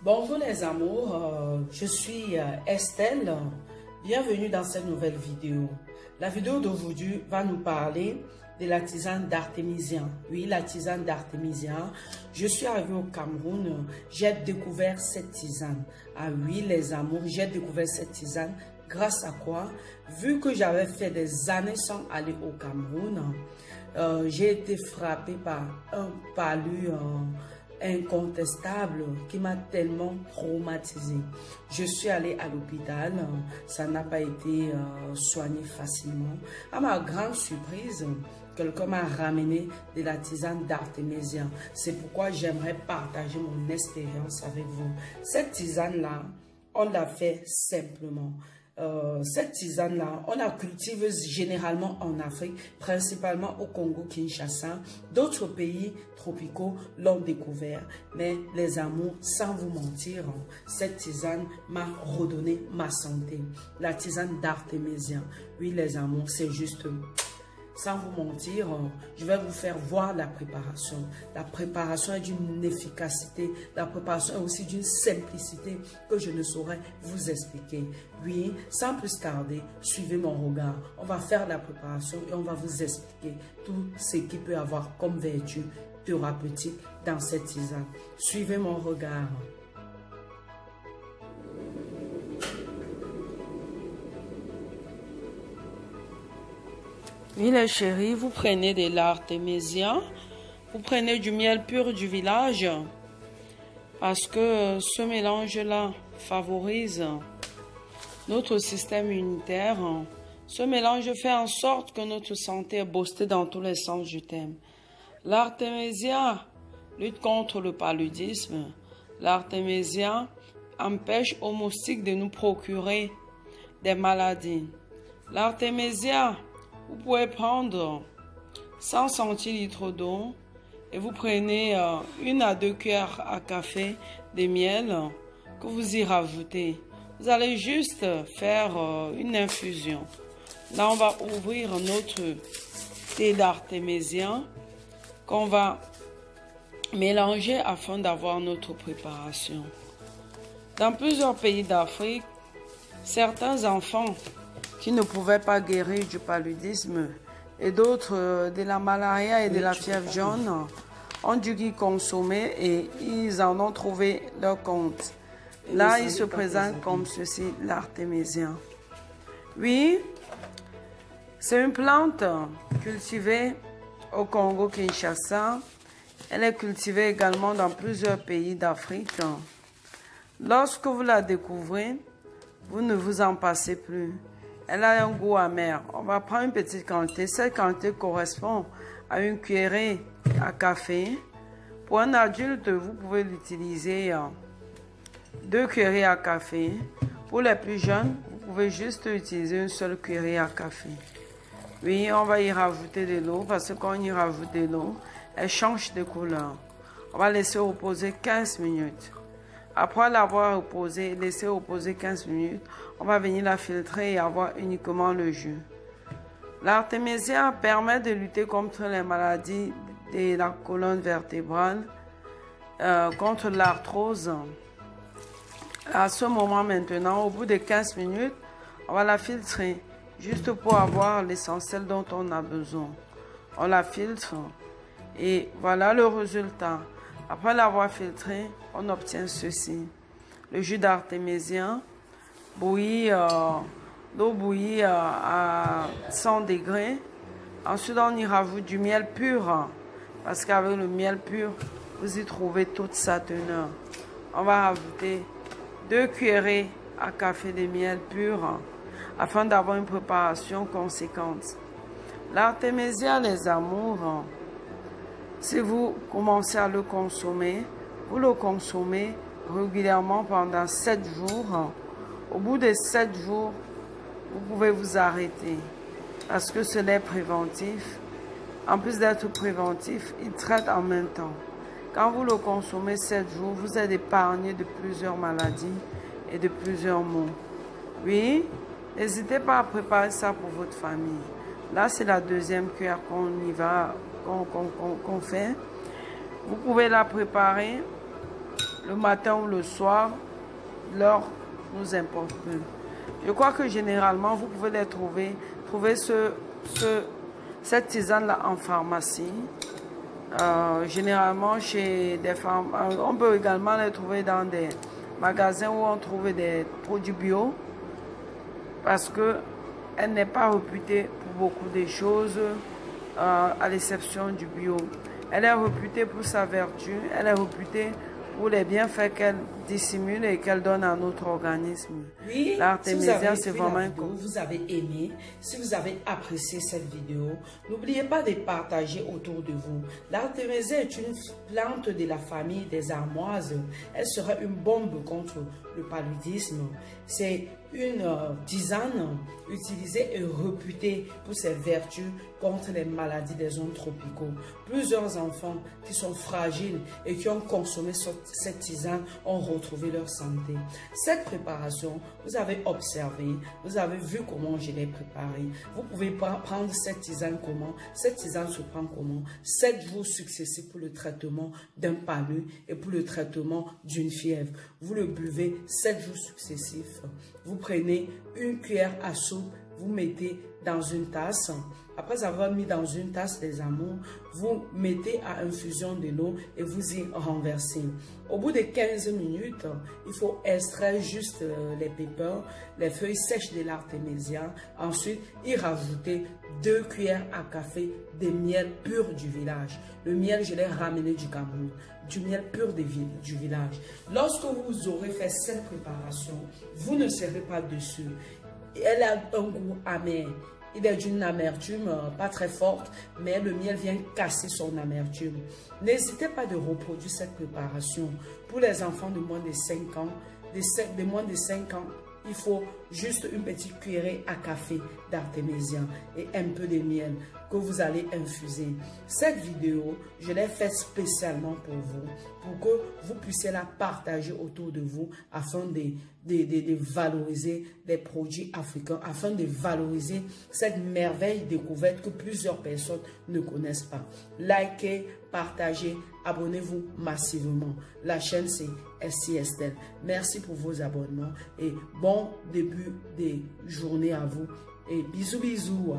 Bonjour les amours, je suis Estelle, bienvenue dans cette nouvelle vidéo. La vidéo d'aujourd'hui va nous parler de la tisane d'artémisien. Oui, la tisane d'artémisien. Je suis arrivée au Cameroun, j'ai découvert cette tisane. Ah oui les amours, j'ai découvert cette tisane grâce à quoi? Vu que j'avais fait des années sans aller au Cameroun, j'ai été frappée par un palu incontestable qui m'a tellement traumatisée. Je suis allée à l'hôpital, ça n'a pas été soigné facilement. À ma grande surprise, quelqu'un m'a ramené de la tisane d'artémisien. C'est pourquoi j'aimerais partager mon expérience avec vous. Cette tisane-là, on l'a fait simplement. Cette tisane-là, on la cultive généralement en Afrique, principalement au Congo-Kinshasa. D'autres pays tropicaux l'ont découvert. Mais les amours, sans vous mentir, cette tisane m'a redonné ma santé. La tisane d'artémisien. Oui, les amours, c'est juste... Sans vous mentir, je vais vous faire voir la préparation. La préparation est d'une efficacité. La préparation est aussi d'une simplicité que je ne saurais vous expliquer. Oui, sans plus tarder, suivez mon regard. On va faire la préparation et on va vous expliquer tout ce qui peut avoir comme vertu thérapeutique dans cette tisane. Suivez mon regard. Oui les chéris, vous prenez de l'artémisien, vous prenez du miel pur du village parce que ce mélange-là favorise notre système immunitaire. Ce mélange fait en sorte que notre santé est boostée dans tous les sens du thème. L'artémisien lutte contre le paludisme. L'artémisien empêche aux moustiques de nous procurer des maladies. L'artémisien, vous pouvez prendre 100 centilitres d'eau et vous prenez 1 à 2 cuillères à café de miel que vous y rajoutez. Vous allez juste faire une infusion. Là, on va ouvrir notre thé d'artémisien qu'on va mélanger afin d'avoir notre préparation. Dans plusieurs pays d'Afrique, certains enfants qui ne pouvaient pas guérir du paludisme et d'autres de la malaria et de la fièvre jaune ont dû y consommer et ils en ont trouvé leur compte. Là, il se présente comme ceci, l'artémisien. Oui, c'est une plante cultivée au Congo-Kinshasa. Elle est cultivée également dans plusieurs pays d'Afrique. Lorsque vous la découvrez, vous ne vous en passez plus. Elle a un goût amer. On va prendre une petite quantité. Cette quantité correspond à une cuillerée à café. Pour un adulte, vous pouvez l'utiliser 2 cuillerées à café. Pour les plus jeunes, vous pouvez juste utiliser une seule cuillerée à café. Oui, on va y rajouter de l'eau parce que quand on y rajoute de l'eau, elle change de couleur. On va laisser reposer 15 minutes. Après l'avoir reposé, laisser reposer 15 minutes, on va venir la filtrer et avoir uniquement le jus. L'artémisien permet de lutter contre les maladies de la colonne vertébrale, contre l'arthrose. À ce moment maintenant, au bout de 15 minutes, on va la filtrer, juste pour avoir l'essentiel dont on a besoin. On la filtre et voilà le résultat. Après l'avoir filtré, on obtient ceci. Le jus d'artémisien, bouilli, l'eau bouillie à 100 degrés. Ensuite, on y rajoute du miel pur. Parce qu'avec le miel pur, vous y trouvez toute sa teneur. On va rajouter 2 cuillerées à café de miel pur afin d'avoir une préparation conséquente. L'artémisien, les amours, si vous commencez à le consommer, vous le consommez régulièrement pendant 7 jours. Au bout de 7 jours, vous pouvez vous arrêter parce que ce n'est préventif. En plus d'être préventif, il traite en même temps. Quand vous le consommez 7 jours, vous êtes épargné de plusieurs maladies et de plusieurs maux. Oui, n'hésitez pas à préparer ça pour votre famille. Là, c'est la deuxième cuillère qu'on fait. Vous pouvez la préparer le matin ou le soir, l'heure nous importe peu. Je crois que généralement, vous pouvez les trouver cette tisane-là en pharmacie. Généralement chez des femmes. On peut également les trouver dans des magasins où on trouve des produits bio. Parce que elle n'est pas réputée pour beaucoup de choses, à l'exception du bio. Elle est réputée pour sa vertu, elle est réputée pour les bienfaits qu'elle dissimule et qu'elle donne à notre organisme. Oui, l'artémisia, c'est vraiment un... Vous avez aimé, si vous avez apprécié cette vidéo, n'oubliez pas de partager autour de vous. L'artémisia est une plante de la famille des armoises. Elle sera une bombe contre le paludisme. C'est une tisane utilisée et réputée pour ses vertus contre les maladies des zones tropicaux. Plusieurs enfants qui sont fragiles et qui ont consommé cette tisane ont retrouvé leur santé. Cette préparation, vous avez observé, vous avez vu comment je l'ai préparée. Vous pouvez prendre cette tisane comment? Cette tisane se prend comment? 7 jours successifs pour le traitement d'un palu et pour le traitement d'une fièvre. Vous le buvez 7 jours successifs. Vous prenez une cuillère à soupe, vous mettez dans une tasse. Après avoir mis dans une tasse les amours, vous mettez à infusion de l'eau et vous y renversez. Au bout de 15 minutes, il faut extraire juste les pépins, les feuilles sèches de l'artémisia. Ensuite, y rajouter 2 cuillères à café de miel pur du village. Le miel, je l'ai ramené du Cameroun. Du miel pur du village. Lorsque vous aurez fait cette préparation, vous ne serez pas dessus. Elle a un goût amer. Il est d'une amertume pas très forte, mais le miel vient casser son amertume. N'hésitez pas de reproduire cette préparation. Pour les enfants de moins de 5 ans, de moins de 5 ans, il faut juste une petite cuillerée à café d'artémisia et un peu de miel que vous allez infuser. Cette vidéo, je l'ai faite spécialement pour vous, pour que vous puissiez la partager autour de vous afin de valoriser les produits africains, afin de valoriser cette merveille découverte que plusieurs personnes ne connaissent pas. Likez, partagez, abonnez-vous massivement. La chaîne c'est SC Estelle. Merci pour vos abonnements et bon début de journée à vous. Et bisous bisous.